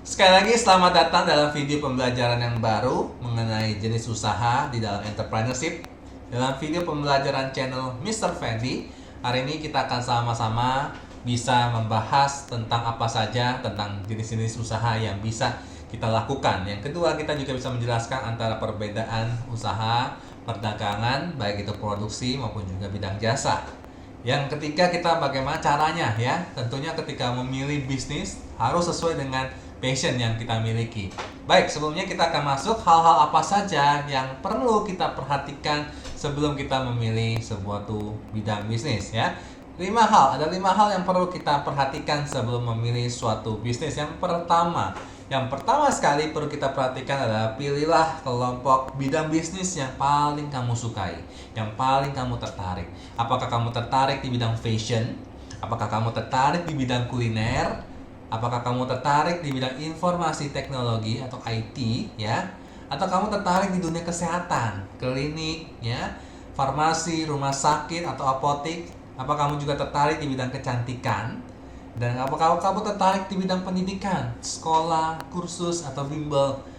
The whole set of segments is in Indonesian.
Sekali lagi selamat datang dalam video pembelajaran yang baru mengenai jenis usaha di dalam entrepreneurship. Dalam video pembelajaran channel Mr. Fendi, hari ini kita akan sama-sama bisa membahas tentang apa saja tentang jenis-jenis usaha yang bisa kita lakukan. Yang kedua, kita juga bisa menjelaskan antara perbedaan usaha, perdagangan, baik itu produksi maupun juga bidang jasa. Yang ketiga, kita bagaimana caranya ya. Tentunya ketika memilih bisnis harus sesuai dengan passion yang kita miliki. Baik, sebelumnya kita akan masuk hal-hal apa saja yang perlu kita perhatikan sebelum kita memilih sebuah bidang bisnis ya. Ada 5 hal yang perlu kita perhatikan sebelum memilih suatu bisnis. Yang pertama sekali perlu kita perhatikan adalah pilihlah kelompok bidang bisnis yang paling kamu sukai, yang paling kamu tertarik. Apakah kamu tertarik di bidang fashion? Apakah kamu tertarik di bidang kuliner? Apakah kamu tertarik di bidang informasi teknologi atau IT ya? Atau kamu tertarik di dunia kesehatan, klinik ya, farmasi, rumah sakit atau apotek? Apa kamu juga tertarik di bidang kecantikan? Dan apakah kamu tertarik di bidang pendidikan, sekolah, kursus atau bimbel?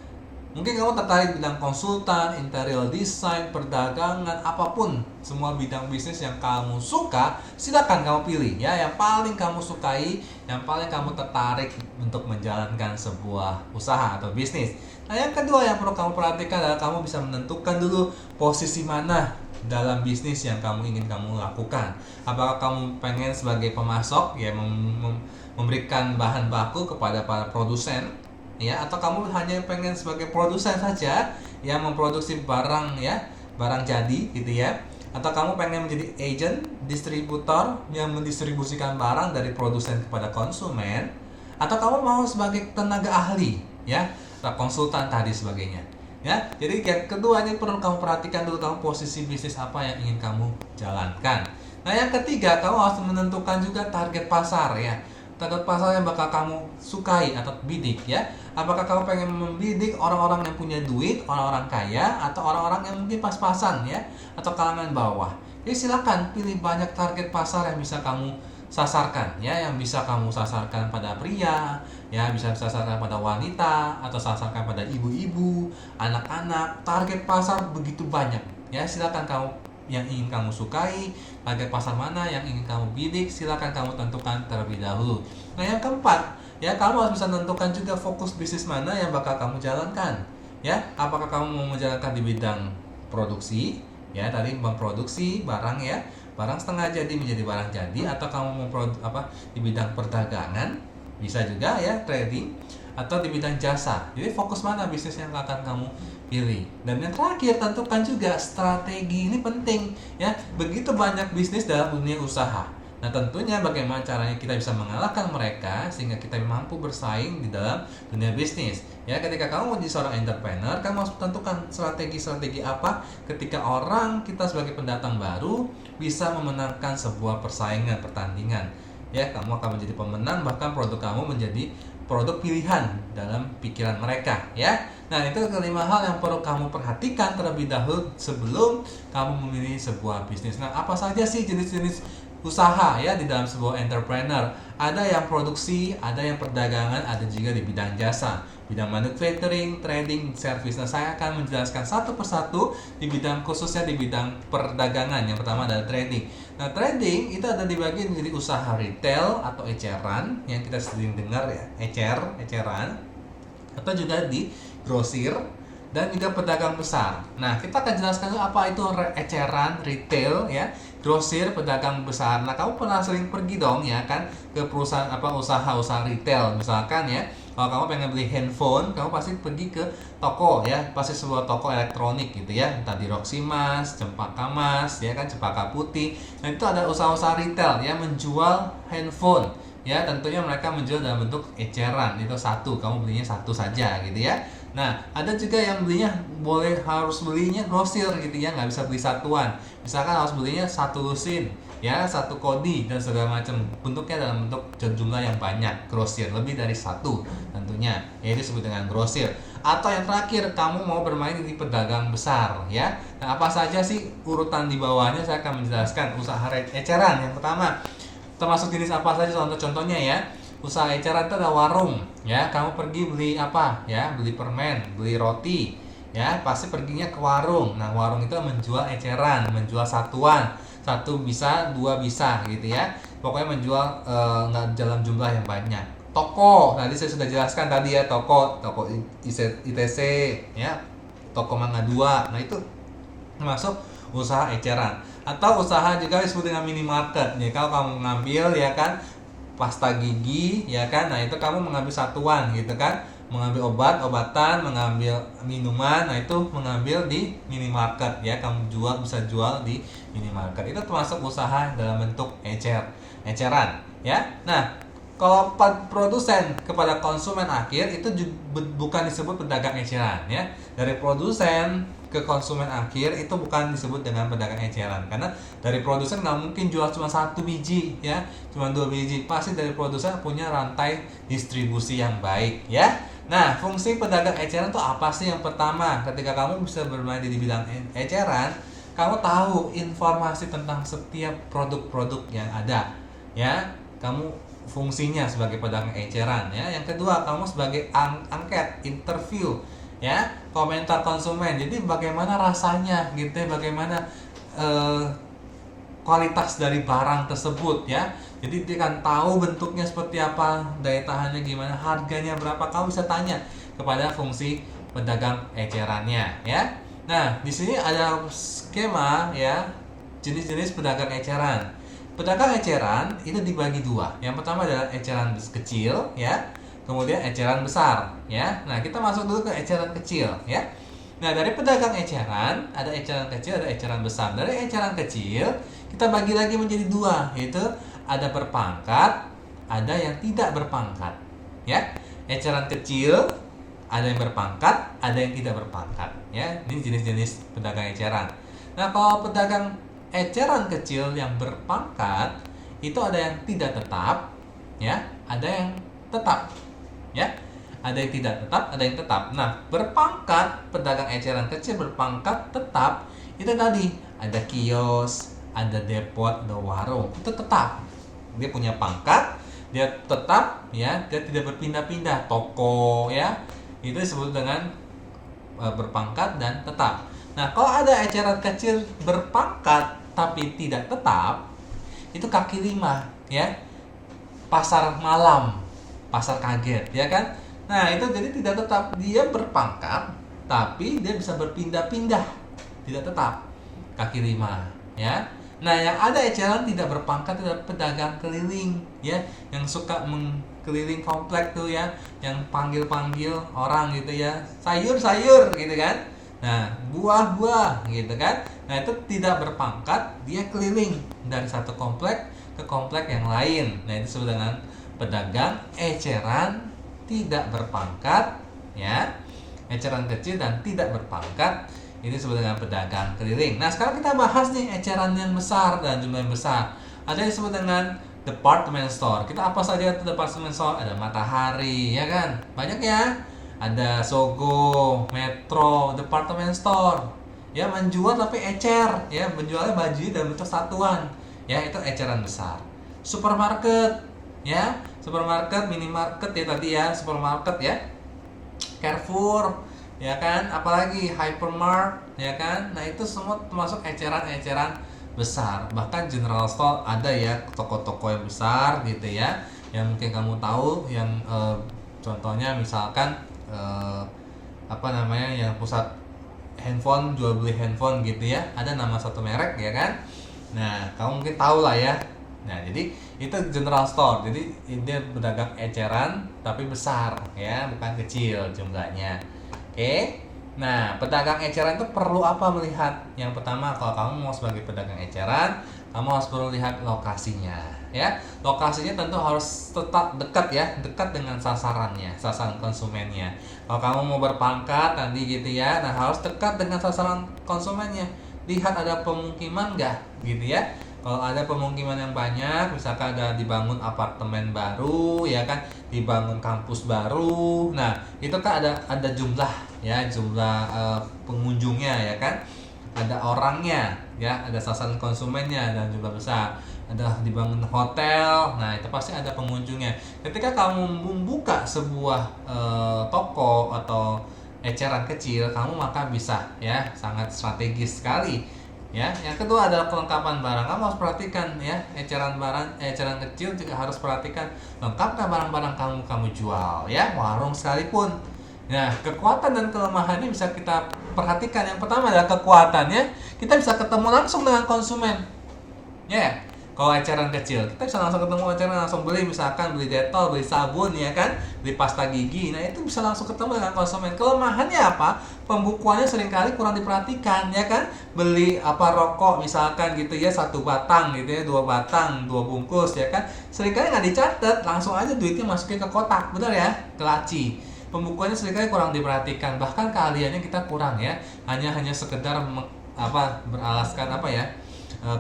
Mungkin kamu tertarik bidang konsultan, interior design, perdagangan, apapun. Semua bidang bisnis yang kamu suka, silakan kamu pilih ya. Yang paling kamu sukai, yang paling kamu tertarik untuk menjalankan sebuah usaha atau bisnis. Nah, yang kedua yang perlu kamu perhatikan adalah kamu bisa menentukan dulu posisi mana dalam bisnis yang kamu ingin kamu lakukan. Apakah kamu pengen sebagai pemasok ya, memberikan bahan baku kepada para produsen ya, atau kamu hanya pengen sebagai produsen saja yang memproduksi barang ya, barang jadi gitu ya, atau kamu pengen menjadi agent, distributor yang mendistribusikan barang dari produsen kepada konsumen, atau kamu mau sebagai tenaga ahli ya, atau konsultan tadi sebagainya ya. Jadi yang kedua ini perlu kamu perhatikan dulu, kamu posisi bisnis apa yang ingin kamu jalankan. Nah, yang ketiga, kamu harus menentukan juga target pasar ya. Target pasar yang bakal kamu sukai atau bidik ya. Apakah kamu pengen membidik orang-orang yang punya duit, orang-orang kaya, atau orang-orang yang mungkin pas-pasan ya, atau kalangan bawah. Jadi silakan pilih banyak target pasar yang bisa kamu sasarkan ya, yang bisa kamu sasarkan pada pria ya, bisa sasarkan pada wanita, atau sasarkan pada ibu-ibu, anak-anak. Target pasar begitu banyak ya, silakan kamu yang ingin kamu sukai, target pasar mana yang ingin kamu bidik, silakan kamu tentukan terlebih dahulu. Nah, yang keempat, ya kamu harus bisa tentukan juga fokus bisnis mana yang bakal kamu jalankan. Ya, apakah kamu mau menjalankan di bidang produksi, ya tadi memproduksi barang ya, barang setengah jadi menjadi barang jadi, atau kamu mau di bidang perdagangan, bisa juga ya trading, atau di bidang jasa. Jadi fokus mana bisnis yang akan kamu pilih. Dan yang terakhir, tentukan juga strategi. Ini penting ya. Begitu banyak bisnis dalam dunia usaha. Nah, tentunya bagaimana caranya kita bisa mengalahkan mereka sehingga kita mampu bersaing di dalam dunia bisnis. Ya, ketika kamu menjadi seorang entrepreneur, kamu harus tentukan strategi-strategi apa ketika kita sebagai pendatang baru bisa memenangkan sebuah persaingan, pertandingan. Ya, kamu akan menjadi pemenang, bahkan produk kamu menjadi produk pilihan dalam pikiran mereka ya. Nah, itu kelima hal yang perlu kamu perhatikan terlebih dahulu sebelum kamu memilih sebuah bisnis. Nah, apa saja sih jenis-jenis usaha ya di dalam sebuah entrepreneur? Ada yang produksi, ada yang perdagangan, ada juga di bidang jasa, bidang manufacturing, trading, service. Nah, saya akan menjelaskan satu persatu di bidang khususnya di bidang perdagangan. Yang pertama adalah trading. Nah, trading itu ada dibagi menjadi usaha retail atau eceran yang kita sering dengar ya, eceran, atau juga di grosir dan juga pedagang besar. Nah, kita akan jelaskan dulu apa itu eceran, retail ya, grosir, pedagang besar. Nah, kamu pernah sering pergi dong ya kan ke perusahaan usaha-usaha retail misalkan ya. Kalau kamu pengen beli handphone, kamu pasti pergi ke toko ya, pasti sebuah toko elektronik gitu ya, entah di Roxy Mas, Cempaka Mas, ya kan, Cempaka Putih. Nah, itu ada usaha-usaha retail ya, menjual handphone. Ya, tentunya mereka menjual dalam bentuk eceran. Itu satu, kamu belinya satu saja gitu ya. Nah, ada juga yang harus belinya grosir gitu ya, nggak bisa beli satuan. Misalkan harus belinya satu lusin, ya satu kodi dan segala macam, bentuknya dalam bentuk jumlah yang banyak, grosir lebih dari satu tentunya, yaitu disebut dengan grosir. Atau yang terakhir, kamu mau bermain di pedagang besar ya. Nah, apa saja sih urutan di bawahnya, saya akan menjelaskan. Usaha eceran yang pertama, termasuk jenis apa saja, contohnya ya. Usaha eceran itu ada warung, ya. Kamu pergi beli apa, ya? Beli permen, beli roti, ya. Pasti perginya ke warung. Nah, warung itu menjual eceran, menjual satuan. Satu bisa, dua bisa, gitu ya. Pokoknya menjual nggak dalam jumlah yang banyak. Toko, tadi saya sudah jelaskan tadi ya, toko ITC, ya. Toko Mangga 2. Nah, itu termasuk usaha eceran. Atau usaha juga disebut dengan minimarket. Ya, kalau kamu ngambil, ya kan, pasta gigi, ya kan, nah itu kamu mengambil satuan gitu kan, mengambil obat-obatan, mengambil minuman, nah itu mengambil di minimarket, ya. Kamu bisa jual di minimarket. Itu termasuk usaha dalam bentuk eceran, ya. Nah, kalau produsen kepada konsumen akhir itu bukan disebut pedagang eceran, ya. Dari produsen ke konsumen akhir itu bukan disebut dengan pedagang eceran, karena dari produsen nggak mungkin jual cuma 1 biji, ya, cuma 2 biji. Pasti dari produsen punya rantai distribusi yang baik, ya. Nah, fungsi pedagang eceran itu apa sih? Yang pertama, ketika kamu bisa bermain di bidang eceran, kamu tahu informasi tentang setiap produk-produk yang ada, ya. Kamu fungsinya sebagai pedagang eceran, ya. Yang kedua, kamu sebagai angket, interview, ya, komentar konsumen. Jadi bagaimana rasanya gitu ya, bagaimana kualitas dari barang tersebut, ya. Jadi dia kan tahu bentuknya seperti apa, daya tahannya gimana, harganya berapa. Kamu bisa tanya kepada fungsi pedagang ecerannya, ya. Nah, di sini ada skema, ya, jenis-jenis pedagang eceran. Pedagang eceran itu dibagi dua. Yang pertama adalah eceran kecil, ya. Kemudian eceran besar, ya. Nah, kita masuk dulu ke eceran kecil, ya. Nah, dari pedagang eceran ada eceran kecil, ada eceran besar. Dari eceran kecil kita bagi lagi menjadi dua, yaitu ada berpangkat, ada yang tidak berpangkat, ya. Eceran kecil ada yang berpangkat, ada yang tidak berpangkat, ya. Ini jenis-jenis pedagang eceran. Nah, kalau pedagang eceran kecil yang berpangkat itu ada yang tidak tetap, ya, ada yang tetap, ya. Ada yang tidak tetap, ada yang tetap. Nah, berpangkat, pedagang eceran kecil berpangkat tetap itu tadi ada kios, ada depot, ada warung. Itu tetap. Dia punya pangkat, dia tetap, ya, dia tidak berpindah-pindah. Toko, ya. Itu disebut dengan berpangkat dan tetap. Nah, kalau ada eceran kecil berpangkat tapi tidak tetap, itu kaki lima, ya. Pasar malam, pasar kaget, ya kan? Nah, itu jadi tidak tetap, dia berpangkat tapi dia bisa berpindah-pindah, tidak tetap, kaki lima, ya. Nah, yang ada eceran tidak berpangkat adalah pedagang keliling, ya, yang suka mengkeliling komplek tuh, ya, yang panggil-panggil orang gitu, ya, sayur-sayur gitu kan. Nah, buah-buah gitu kan. Nah, itu tidak berpangkat, dia keliling dari satu komplek ke komplek yang lain. Nah, itu disebut dengan pedagang eceran tidak berpangkat, ya. Eceran kecil dan tidak berpangkat ini disebut dengan pedagang keliling. Nah, sekarang kita bahas nih eceran yang besar dan jumlah yang besar. Ada yang disebut dengan department store. Kita apa saja itu department store? Ada Matahari, ya kan? Banyak ya. Ada Sogo, Metro, department store. Ya, menjual tapi ecer, ya, menjualnya baju dalam bentuk satuan. Ya, itu eceran besar. Supermarket, ya. Supermarket, minimarket ya tadi, ya, supermarket, ya. Carrefour, ya kan, apalagi hypermart, ya kan. Nah, itu semua termasuk eceran-eceran besar. Bahkan general store ada, ya, toko-toko yang besar gitu, ya, yang mungkin kamu tahu, yang contohnya misalkan apa namanya, yang pusat handphone, jual beli handphone gitu, ya, ada nama satu merek, ya kan. Nah, kamu mungkin tahu lah, ya. Nah, jadi itu general store. Jadi dia pedagang eceran tapi besar, ya, bukan kecil jumlahnya. Oke. Nah, pedagang eceran itu perlu apa melihat? Yang pertama, kalau kamu mau sebagai pedagang eceran, kamu harus perlu lihat lokasinya, ya. Lokasinya tentu harus tetap dekat, ya, dekat dengan sasarannya, sasaran konsumennya. Kalau kamu mau berpangkat nanti gitu, ya, nah harus dekat dengan sasaran konsumennya. Lihat ada pemukiman nggak, gitu, ya. Kalau ada pemukiman yang banyak, misalkan ada dibangun apartemen baru, ya kan, dibangun kampus baru, nah itu kan ada jumlah, ya, jumlah pengunjungnya, ya kan, ada orangnya, ya, ada sasaran konsumennya dan jumlah besar. ada dibangun hotel, nah itu pasti ada pengunjungnya. Ketika kamu membuka sebuah toko atau eceran kecil, kamu maka bisa ya sangat strategis sekali. Ya, yang kedua adalah kelengkapan barang. Kamu harus perhatikan ya, eceran kecil juga harus perhatikan lengkapkah barang-barang kamu jual ya, warung sekalipun. Nah, kekuatan dan kelemahannya bisa kita perhatikan. Yang pertama adalah kekuatannya, kita bisa ketemu langsung dengan konsumen. Ya, kalau eceran kecil, kita bisa langsung ketemu eceran, langsung beli, misalkan beli detol, beli sabun, ya kan, beli pasta gigi. Nah, itu bisa langsung ketemu dengan konsumen. Kelemahannya apa? Pembukuannya seringkali kurang diperhatikan, ya kan? Beli rokok misalkan gitu ya, 1 batang gitu ya, 2 batang, 2 bungkus, ya kan? Seringkali nggak dicatat, langsung aja duitnya masukin ke kotak, benar ya? Ke laci. Pembukuannya seringkali kurang diperhatikan, bahkan keahliannya kita kurang ya. Hanya sekedar beralaskan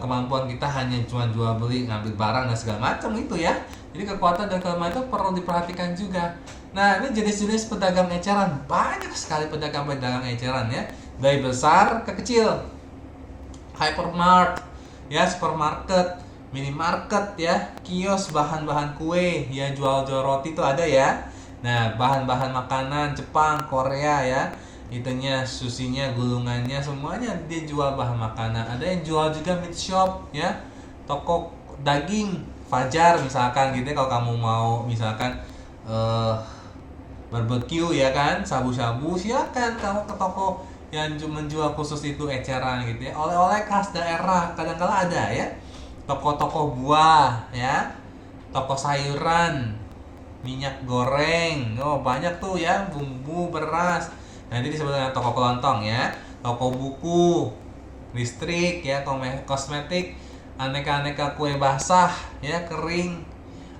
kemampuan kita hanya cuma jual beli, ngambil barang dan segala macam itu ya. Jadi kekuatan dan kelemahan itu perlu diperhatikan juga. Nah, ini jenis-jenis pedagang eceran, banyak sekali pedagang-pedagang eceran ya, dari besar ke kecil. Hypermart ya, supermarket, minimarket ya, kios bahan-bahan kue ya, jual-jual roti itu ada ya. Nah, bahan-bahan makanan Jepang, Korea ya, itunya, susinya, gulungannya, semuanya dia jual bahan makanan. Ada yang jual juga meat shop ya, toko daging Fajar misalkan gitu ya, kalau kamu mau misalkan barbecue ya kan, shabu-shabu, silakan kamu ke toko yang menjual khusus itu eceran gitu ya. Oleh-oleh khas daerah kadang-kala ada ya, toko-toko buah ya, toko sayuran, minyak goreng, banyak tuh ya, bumbu, beras. Nanti disebut dengan toko kelontong ya, toko buku, listrik ya, kosmetik, aneka-aneka kue basah ya, kering,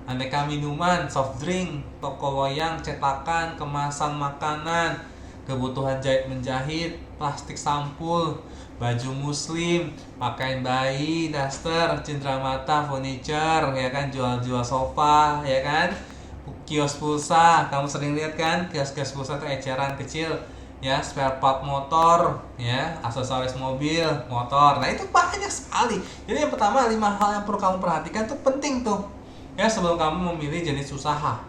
aneka minuman, soft drink, toko loyang, cetakan, kemasan makanan, kebutuhan jahit menjahit, plastik sampul, baju muslim, pakaian bayi, daster, cenderamata, furniture ya kan, jual-jual sofa ya kan, kios pulsa, kamu sering lihat kan kios-kios pulsa itu eceran kecil ya, spare part motor ya, aksesoris mobil, motor. Nah, itu banyak sekali. Jadi yang pertama 5 hal yang perlu kamu perhatikan tuh penting tuh ya, sebelum kamu memilih jenis usaha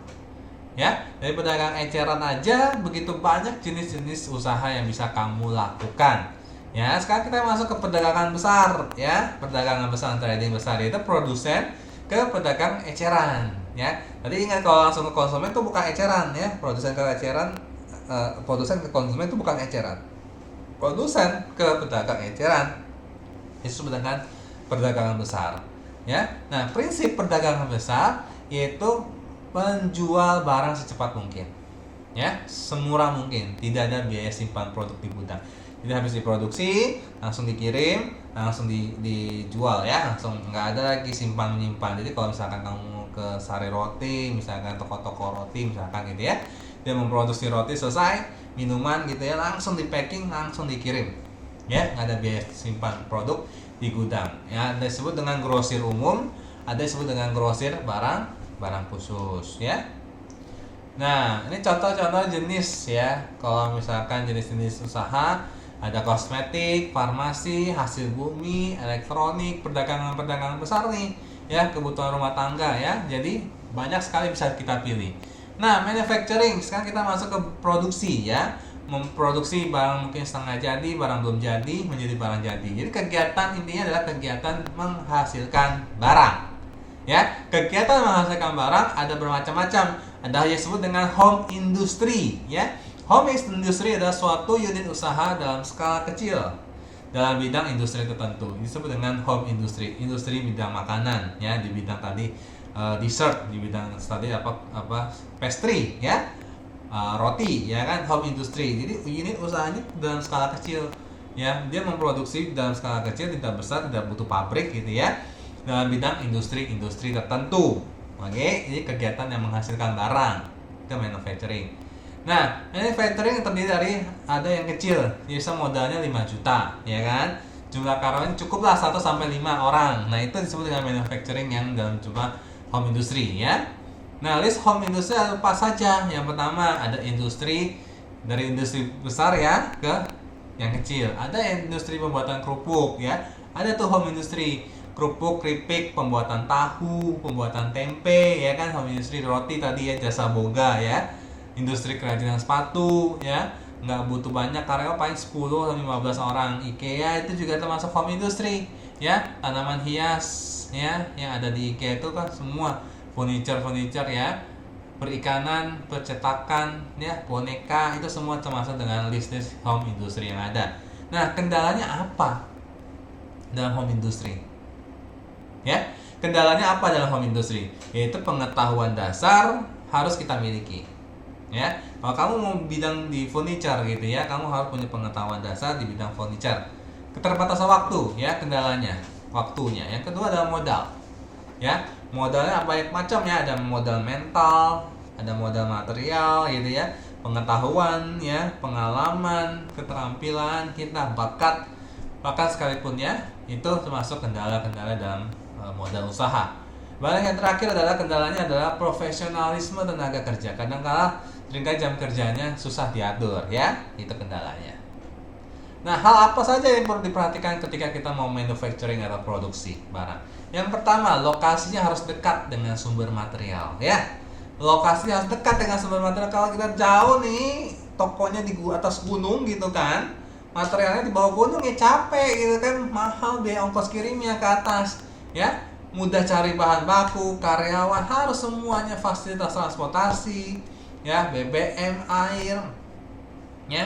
ya. Dari pedagang eceran aja begitu banyak jenis-jenis usaha yang bisa kamu lakukan ya. Sekarang kita masuk ke perdagangan besar ya. Perdagangan besar, trading besar itu produsen ke pedagang eceran ya. Tadi ingat, kalau langsung ke konsumen itu bukan eceran ya. Produsen ke konsumen itu bukan eceran. Produsen ke pedagang eceran itu disebut dengan perdagangan besar ya. Nah, prinsip perdagangan besar yaitu menjual barang secepat mungkin ya, semurah mungkin, tidak ada biaya simpan produk di gudang. Jadi habis diproduksi langsung dikirim, langsung dijual ya, langsung, nggak ada lagi simpan menyimpan. Jadi kalau misalkan kamu ke Sari Roti, misalkan toko-toko roti misalkan gitu ya, dia memproduksi roti selesai, minuman gitu ya, langsung di packing, langsung dikirim ya, nggak ada biaya simpan produk di gudang ya. Ada disebut dengan grosir umum, ada disebut dengan grosir barang khusus ya. Nah, ini contoh-contoh jenis ya. Kalau misalkan jenis-jenis usaha, ada kosmetik, farmasi, hasil bumi, elektronik, perdagangan besar nih ya, kebutuhan rumah tangga ya. Jadi banyak sekali bisa kita pilih. Nah, manufacturing, sekarang kita masuk ke produksi ya. Memproduksi barang mungkin setengah jadi, barang belum jadi, menjadi barang jadi. Jadi kegiatan intinya adalah kegiatan menghasilkan barang ya. Kegiatan menghasilkan barang ada bermacam-macam. Ada yang disebut dengan home industry ya. Home industry adalah suatu unit usaha dalam skala kecil dalam bidang industri tertentu. Ini disebut dengan home industry. Industri bidang makanan ya, di bidang tadi dessert, di bidang tadi pastry ya, roti ya kan, home industry. Jadi unit usahanya dalam skala kecil ya. Dia memproduksi dalam skala kecil, tidak besar, tidak butuh pabrik gitu ya, dalam bidang industri tertentu. Oke, ini kegiatan yang menghasilkan barang, itu manufacturing. Nah, manufacturing terdiri dari, ada yang kecil, biasa modalnya 5 juta, ya kan? Jumlah karyawan cukuplah 1-5 orang. Nah, itu disebut dengan manufacturing yang dalam jumlah home industry, ya. Nah, list home industry apa saja? Yang pertama ada industri, dari industri besar ya ke yang kecil. Ada industri pembuatan kerupuk, ya. Ada tuh home industry. kerupuk, keripik, pembuatan tahu, pembuatan tempe, ya kan, home industry, roti tadi ya, jasa boga ya, industri kerajinan sepatu ya, nggak butuh banyak karyawan, paling 10 sampai 15 orang. IKEA itu juga termasuk home industry ya, tanaman hias ya yang ada di IKEA itu kan semua furniture ya, perikanan, percetakan ya, boneka, itu semua termasuk dengan list home industry yang ada. Nah, kendalanya apa dalam home industry? Ya, kendalanya apa dalam home industry? Yaitu pengetahuan dasar harus kita miliki. Ya, kalau kamu mau bidang di furniture gitu ya, kamu harus punya pengetahuan dasar di bidang furniture. Keterbatasan waktu ya, kendalanya waktunya. Yang kedua adalah modal. Ya, modalnya banyak macam ya, ada modal mental, ada modal material gitu ya, pengetahuan ya, pengalaman, keterampilan kita, bakat sekalipun ya, itu termasuk kendala-kendala dalam modal usaha. Bahkan yang terakhir adalah kendalanya adalah profesionalisme tenaga kerja. Kadang-kala seringkali jam kerjanya susah diatur ya, itu kendalanya. Nah, hal apa saja yang perlu diperhatikan ketika kita mau manufacturing atau produksi barang? Yang pertama, lokasinya harus dekat dengan sumber material ya. Lokasinya harus dekat dengan sumber material. Kalau kita jauh nih, tokonya di atas gunung gitu kan, materialnya di bawah gunung ya capek gitu kan, mahal biaya ongkos kirimnya ke atas ya. Mudah cari bahan baku, karyawan, harus semuanya fasilitas transportasi ya, BBM, air ya,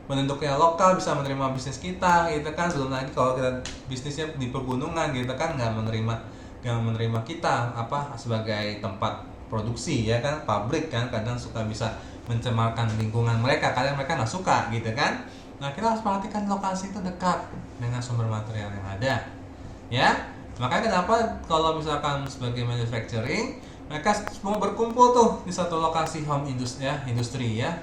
bentuknya lokal, bisa menerima bisnis kita gitu kan. Belum lagi kalau kita bisnisnya di pegunungan gitu kan, nggak menerima kita apa sebagai tempat produksi ya kan, pabrik kan kadang suka bisa mencemarkan lingkungan mereka, kadang mereka nggak suka gitu kan. Nah, kita harus perhatikan lokasi itu dekat dengan sumber material yang ada ya. Makanya kenapa kalau misalkan sebagai manufacturing, mereka semua berkumpul tuh di satu lokasi home industri ya.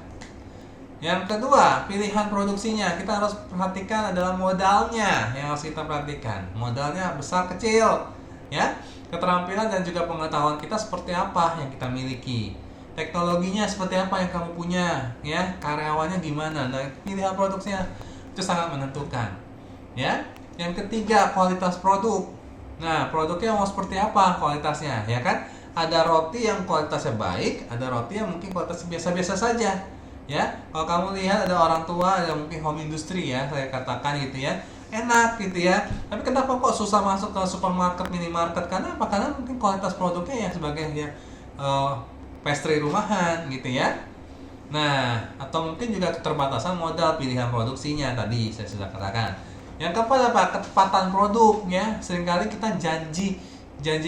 Yang kedua, pilihan produksinya. Kita harus perhatikan adalah modalnya yang harus kita perhatikan. Modalnya besar kecil ya. Keterampilan dan juga pengetahuan kita seperti apa yang kita miliki. Teknologinya seperti apa yang kamu punya ya. Karyawannya gimana. Nah, pilihan produksinya itu sangat menentukan ya. Yang ketiga, kualitas produk. Nah, produknya mau seperti apa kualitasnya ya kan? Ada roti yang kualitasnya baik, ada roti yang mungkin kualitasnya biasa-biasa saja ya. Kalau kamu lihat ada orang tua yang mungkin home industry ya, saya katakan gitu ya, enak gitu ya, tapi kenapa kok susah masuk ke supermarket, minimarket? Karena apa? Karena mungkin kualitas produknya ya sebagai ya pastry rumahan gitu ya. Nah, atau mungkin juga keterbatasan modal pilihan produksinya tadi saya sudah katakan. Yang keempat apa? Ketepatan produk ya. Seringkali kita janji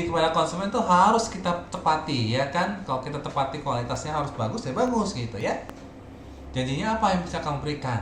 kepada konsumen itu harus kita tepati ya kan. Kalau kita tepati kualitasnya harus bagus ya bagus gitu ya. Janjinya apa yang bisa kamu berikan?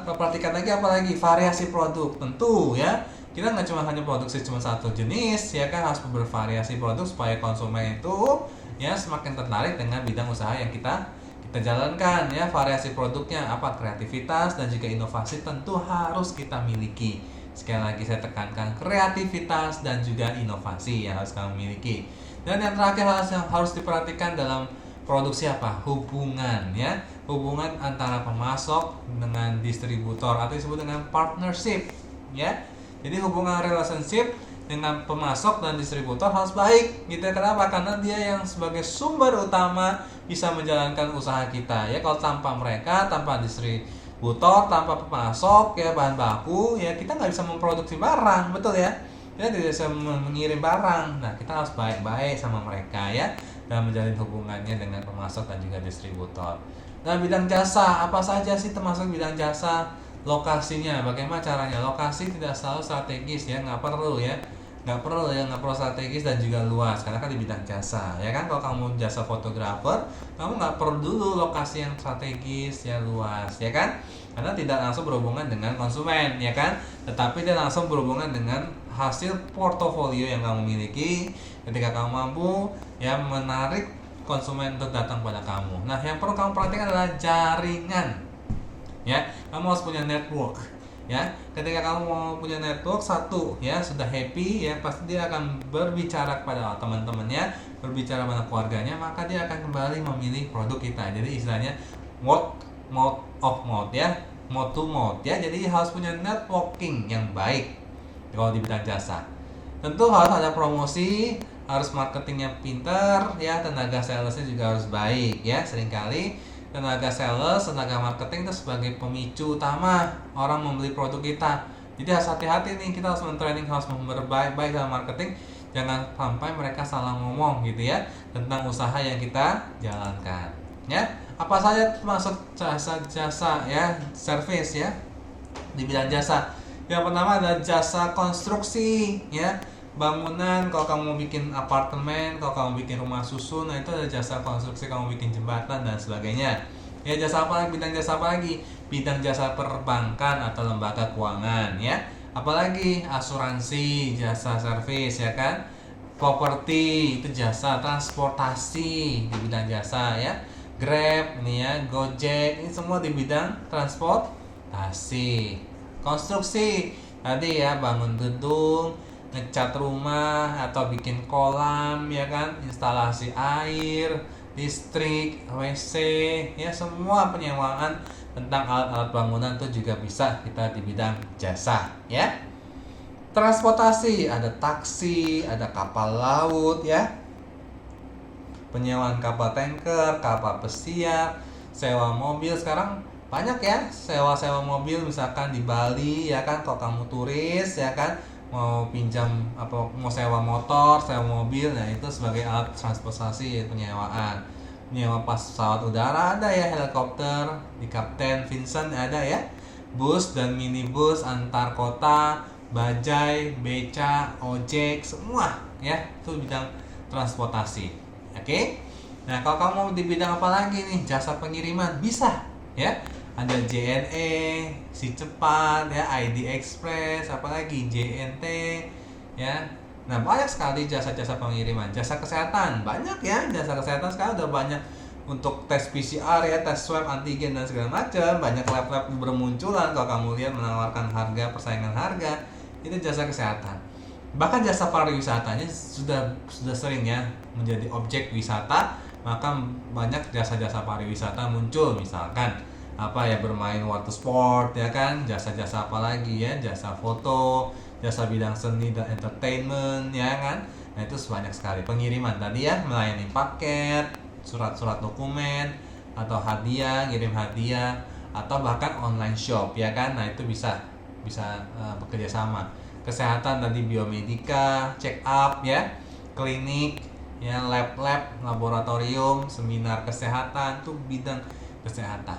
Perhatikan lagi apalagi variasi produk tentu ya. Kita nggak cuma hanya produksi cuma satu jenis ya kan, harus bervariasi produk supaya konsumen itu ya semakin tertarik dengan bidang usaha yang kita jalankan ya. Variasi produknya apa, kreativitas dan juga inovasi tentu harus kita miliki. Sekali lagi saya tekankan, kreativitas dan juga inovasi yang harus kamu miliki. Dan yang terakhir yang harus diperhatikan dalam produksi apa? Hubungan ya. Hubungan antara pemasok dengan distributor atau disebut dengan partnership ya. Jadi hubungan relationship dengan pemasok dan distributor harus baik gitu. Kenapa? Karena dia yang sebagai sumber utama bisa menjalankan usaha kita ya. Kalau tanpa mereka, tanpa distributor, tanpa pemasok ya, bahan baku ya, kita nggak bisa memproduksi barang, betul ya. Kita tidak bisa mengirim barang. Nah, kita harus baik-baik sama mereka ya, dan menjalin hubungannya dengan pemasok dan juga distributor. Nah, bidang jasa apa saja sih termasuk bidang jasa? Lokasinya, bagaimana caranya? Lokasi tidak selalu strategis ya, nggak perlu strategis dan juga luas, karena kan di bidang jasa ya kan. Kalau kamu jasa fotografer, kamu nggak perlu dulu lokasi yang strategis ya, luas ya kan, karena tidak langsung berhubungan dengan konsumen ya kan, tetapi dia langsung berhubungan dengan hasil portofolio yang kamu miliki ketika kamu mampu ya menarik konsumen untuk datang pada kamu. Nah, yang perlu kamu perhatikan adalah jaringan ya. Kamu harus punya network ya. Ketika kamu mau punya network satu ya, sudah happy ya, pasti dia akan berbicara kepada teman-temannya, berbicara pada keluarganya, maka dia akan kembali memilih produk kita. Jadi istilahnya word of mouth ya, mouth to mouth ya. Jadi harus punya networking yang baik kalau di bidang jasa. Tentu harus ada promosi, harus marketingnya pinter, ya, tenaga salesnya juga harus baik, ya. Seringkali tenaga sales, tenaga marketing itu sebagai pemicu utama orang membeli produk kita. Jadi harus hati-hati nih, kita harus men-training, harus berbaik-baik dalam marketing. Jangan sampai mereka salah ngomong gitu ya tentang usaha yang kita jalankan. Ya, apa saja termasuk jasa-jasa ya, service ya di bidang jasa. Yang pertama adalah jasa konstruksi ya, bangunan. Kalau kamu mau bikin apartemen, kalau kamu bikin rumah susun, nah itu ada jasa konstruksi. Kamu bikin jembatan dan sebagainya. Ya, jasa apa lagi? Bidang jasa apa lagi? Bidang jasa perbankan atau lembaga keuangan ya. Apalagi asuransi, jasa servis ya kan. Properti itu jasa transportasi di bidang jasa ya. Grab nih ya, Gojek, ini semua di bidang transportasi. Konstruksi tadi ya, bangun gedung, ngecat rumah atau bikin kolam ya kan, instalasi air, listrik, WC ya, semua penyewaan tentang alat-alat bangunan itu juga bisa kita di bidang jasa ya. Transportasi ada taksi, ada kapal laut ya, penyewaan kapal tanker, kapal pesiar, sewa mobil. Sekarang banyak ya sewa-sewa mobil, misalkan di Bali ya kan, kalau kamu turis ya kan, mau pinjam apa, mau sewa motor, sewa mobil, nah itu sebagai alat transportasi, penyewaan. Nyewa pas pesawat udara ada ya, helikopter di Kapten Vincent ada ya, bus dan minibus antar kota, bajai, beca, ojek, semua ya, itu bidang transportasi. Oke. Nah, kalau kamu mau di bidang apa lagi nih? Jasa pengiriman bisa ya. Ada JNE, Si Cepat ya, ID Express, apalagi JNT ya. Nah, banyak sekali jasa-jasa pengiriman. Jasa kesehatan banyak ya. Jasa kesehatan sekarang udah banyak untuk tes PCR ya, tes swab antigen dan segala macam. Banyak lab-lab bermunculan. Kalau kamu lihat menawarkan harga, persaingan harga, itu jasa kesehatan. Bahkan jasa pariwisatanya sudah sering ya menjadi objek wisata, maka banyak jasa-jasa pariwisata muncul, misalkan apa ya, bermain water sport ya kan, jasa-jasa apa lagi ya, jasa foto, jasa bidang seni dan entertainment ya kan. Nah, itu banyak sekali. Pengiriman tadi ya, melayani paket, surat-surat dokumen atau hadiah, ngirim hadiah, atau bahkan online shop ya kan. Nah, itu bisa bekerja sama. Kesehatan tadi, biomedika, check up ya, klinik ya, lab-lab, laboratorium, seminar kesehatan, itu bidang kesehatan.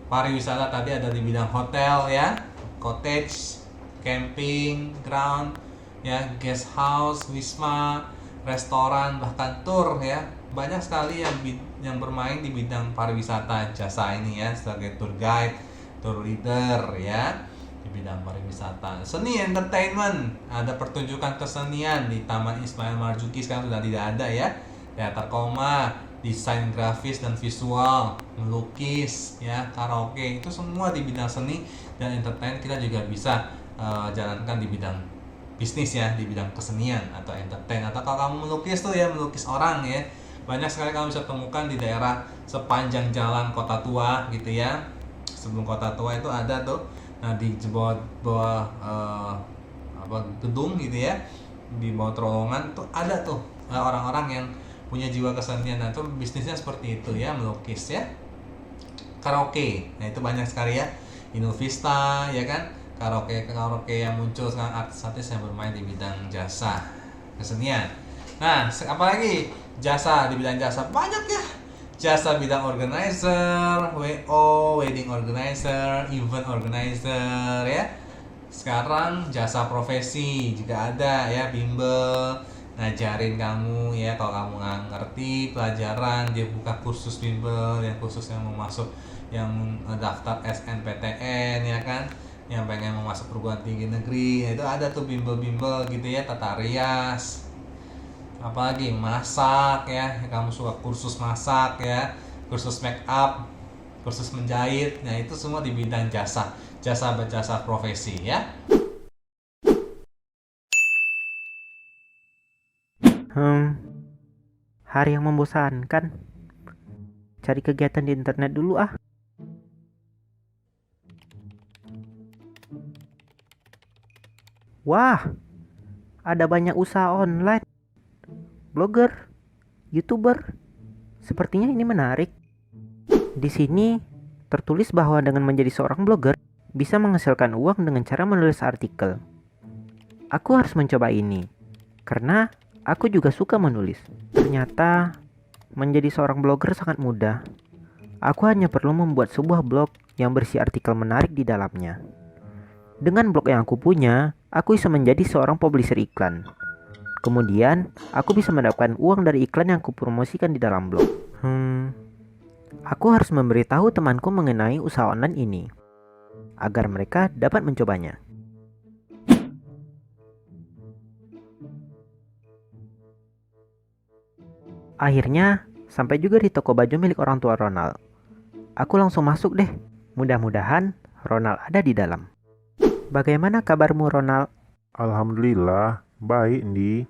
Pariwisata tadi ada di bidang hotel ya, cottage, camping ground ya, guest house, wisma, restoran, bahkan tour ya. Banyak sekali yang bermain di bidang pariwisata jasa ini ya, sebagai tour guide, tour leader ya, di bidang pariwisata. Seni entertainment, ada pertunjukan kesenian di Taman Ismail Marzuki, sekarang sudah tidak ada ya. Teater koma, desain grafis dan visual, melukis ya, karaoke, itu semua di bidang seni dan entertain. Kita juga bisa jalankan di bidang bisnis ya, di bidang kesenian atau entertain. Atau kalau kamu melukis tuh ya, melukis orang ya, banyak sekali kamu bisa temukan di daerah sepanjang jalan Kota Tua gitu ya. Sebelum Kota Tua itu ada tuh, nah di bawah gedung gitu ya, di bawah terowongan tuh ada tuh orang-orang yang punya jiwa kesenian. Nah, itu bisnisnya seperti itu ya, melukis ya. Karaoke, nah itu banyak sekali ya, Innovista ya kan, karaoke yang muncul sekarang, artis-artis yang bermain di bidang jasa kesenian. Nah, apalagi jasa di bidang jasa banyak ya. Jasa bidang organizer, WO, wedding organizer, event organizer ya. Sekarang jasa profesi juga ada ya, bimbel, ngajarin kamu ya, kalau kamu nggak ngerti pelajaran, dia buka kursus bimbel, yang khusus yang mau masuk, yang daftar SNPTN ya kan, yang pengen mau masuk perguruan tinggi negeri, itu ada tuh bimbel-bimbel gitu ya, tata rias, apalagi masak ya, kamu suka kursus masak ya, kursus make up, kursus menjahit. Nah, itu semua di bidang jasa profesi ya. Hari yang membosankan. Cari kegiatan di internet dulu ah. Wah, ada banyak usaha online, blogger, YouTuber. Sepertinya ini menarik. Di sini tertulis bahwa dengan menjadi seorang blogger bisa menghasilkan uang dengan cara menulis artikel. Aku harus mencoba ini karena aku juga suka menulis. Ternyata menjadi seorang blogger sangat mudah. Aku hanya perlu membuat sebuah blog yang berisi artikel menarik di dalamnya. Dengan blog yang aku punya, aku bisa menjadi seorang publisher iklan. Kemudian, aku bisa mendapatkan uang dari iklan yang kupromosikan di dalam blog. Aku harus memberitahu temanku mengenai usaha online ini, agar mereka dapat mencobanya. Akhirnya, sampai juga di toko baju milik orang tua Ronald. Aku langsung masuk deh. Mudah-mudahan Ronald ada di dalam. Bagaimana kabarmu, Ronald? Alhamdulillah, baik, Ndi.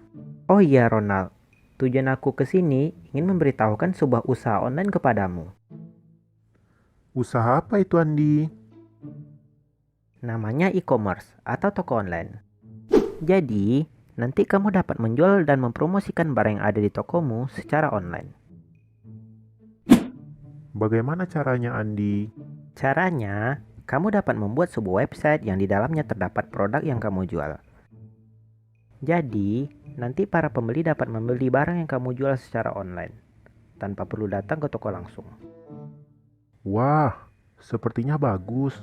Oh iya, Ronald. Tujuan aku ke sini ingin memberitahukan sebuah usaha online kepadamu. Usaha apa itu, Andi? Namanya e-commerce atau toko online. Jadi, nanti kamu dapat menjual dan mempromosikan barang yang ada di tokomu secara online. Bagaimana caranya, Andi? Caranya, kamu dapat membuat sebuah website yang di dalamnya terdapat produk yang kamu jual. Jadi, nanti para pembeli dapat membeli barang yang kamu jual secara online, tanpa perlu datang ke toko langsung. Wah, sepertinya bagus.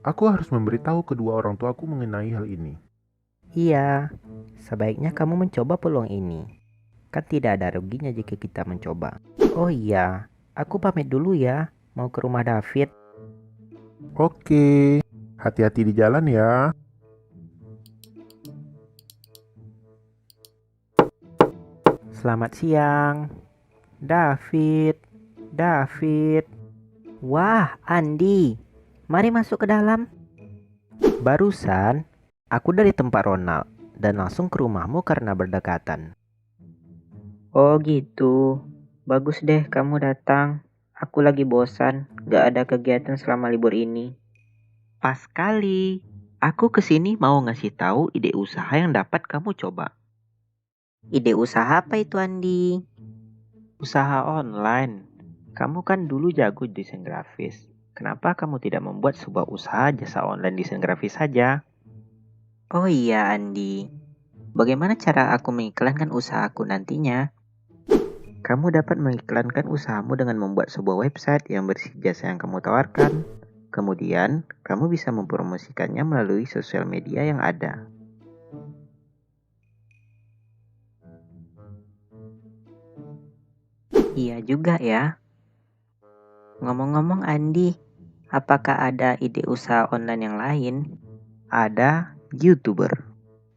Aku harus memberitahu kedua orang tuaku mengenai hal ini. Iya, sebaiknya kamu mencoba peluang ini. Kan tidak ada ruginya jika kita mencoba. Oh iya, aku pamit dulu ya, mau ke rumah David. Oke, hati-hati di jalan ya. Selamat siang, David. Wah, Andi, mari masuk ke dalam. Barusan, aku dari tempat Ronald dan langsung ke rumahmu karena berdekatan. Oh gitu, bagus deh kamu datang. Aku lagi bosan, gak ada kegiatan selama libur ini. Pas kali, aku kesini mau ngasih tahu ide usaha yang dapat kamu coba. Ide usaha apa itu, Andi? Usaha online. Kamu kan dulu jago desain grafis. Kenapa kamu tidak membuat sebuah usaha jasa online desain grafis saja? Oh iya, Andi. Bagaimana cara aku mengiklankan usahaku nantinya? Kamu dapat mengiklankan usahamu dengan membuat sebuah website yang berisi jasa yang kamu tawarkan. Kemudian, kamu bisa mempromosikannya melalui sosial media yang ada. Iya juga ya. Ngomong-ngomong Andi, apakah ada ide usaha online yang lain? Ada YouTuber.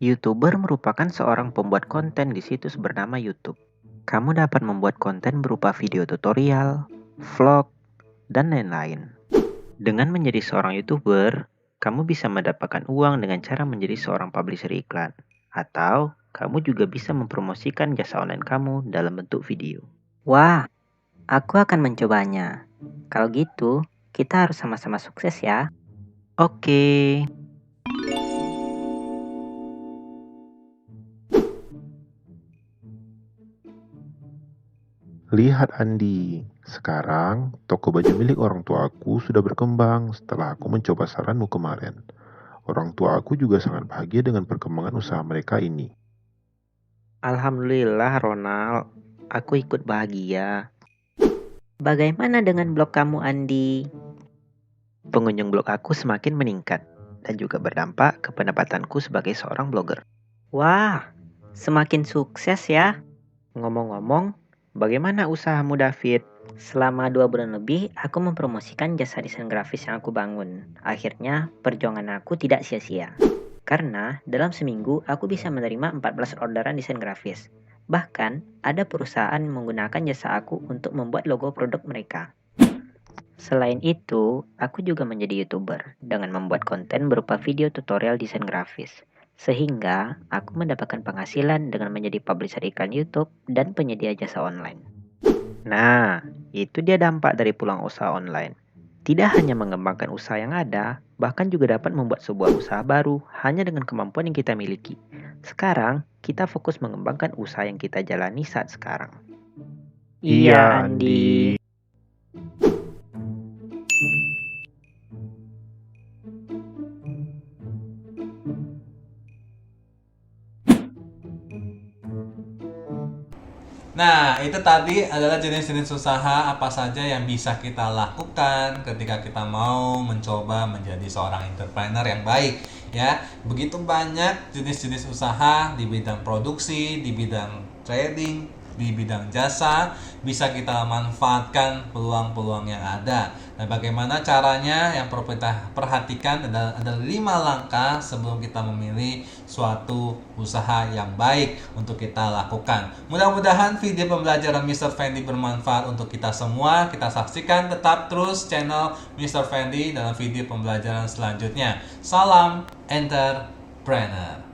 YouTuber merupakan seorang pembuat konten di situs bernama YouTube. Kamu dapat membuat konten berupa video tutorial, vlog, dan lain-lain. Dengan menjadi seorang YouTuber, kamu bisa mendapatkan uang dengan cara menjadi seorang publisher iklan. Atau, kamu juga bisa mempromosikan jasa online kamu dalam bentuk video. Wah, aku akan mencobanya. Kalau gitu, kita harus sama-sama sukses ya. Oke. Lihat, Andi. Sekarang, toko baju milik orang tuaku sudah berkembang setelah aku mencoba saranmu kemarin. Orang tua aku juga sangat bahagia dengan perkembangan usaha mereka ini. Alhamdulillah, Ronald. Aku ikut bahagia. Bagaimana dengan blog kamu, Andi? Pengunjung blog aku semakin meningkat dan juga berdampak ke pendapatanku sebagai seorang blogger. Wah, semakin sukses ya. Ngomong-ngomong, bagaimana usahamu, David? Selama 2 bulan lebih, aku mempromosikan jasa desain grafis yang aku bangun. Akhirnya, perjuangan aku tidak sia-sia. Karena dalam seminggu, aku bisa menerima 14 orderan desain grafis. Bahkan, ada perusahaan menggunakan jasa aku untuk membuat logo produk mereka. Selain itu, aku juga menjadi YouTuber dengan membuat konten berupa video tutorial desain grafis. Sehingga, aku mendapatkan penghasilan dengan menjadi publisher iklan YouTube dan penyedia jasa online. Nah, itu dia dampak dari peluang usaha online. Tidak hanya mengembangkan usaha yang ada, bahkan juga dapat membuat sebuah usaha baru hanya dengan kemampuan yang kita miliki. Sekarang, kita fokus mengembangkan usaha yang kita jalani saat sekarang. Iya, Andi. Nah, itu tadi adalah jenis-jenis usaha apa saja yang bisa kita lakukan ketika kita mau mencoba menjadi seorang entrepreneur yang baik, ya. Begitu banyak jenis-jenis usaha di bidang produksi, di bidang trading, di bidang jasa, bisa kita manfaatkan peluang-peluang yang ada. Nah, bagaimana caranya? Yang perlu kita perhatikan ada 5 langkah sebelum kita memilih suatu usaha yang baik untuk kita lakukan. Mudah-mudahan video pembelajaran Mr. Fendi bermanfaat untuk kita semua. Kita saksikan tetap terus channel Mr. Fendi dalam video pembelajaran selanjutnya. Salam entrepreneur.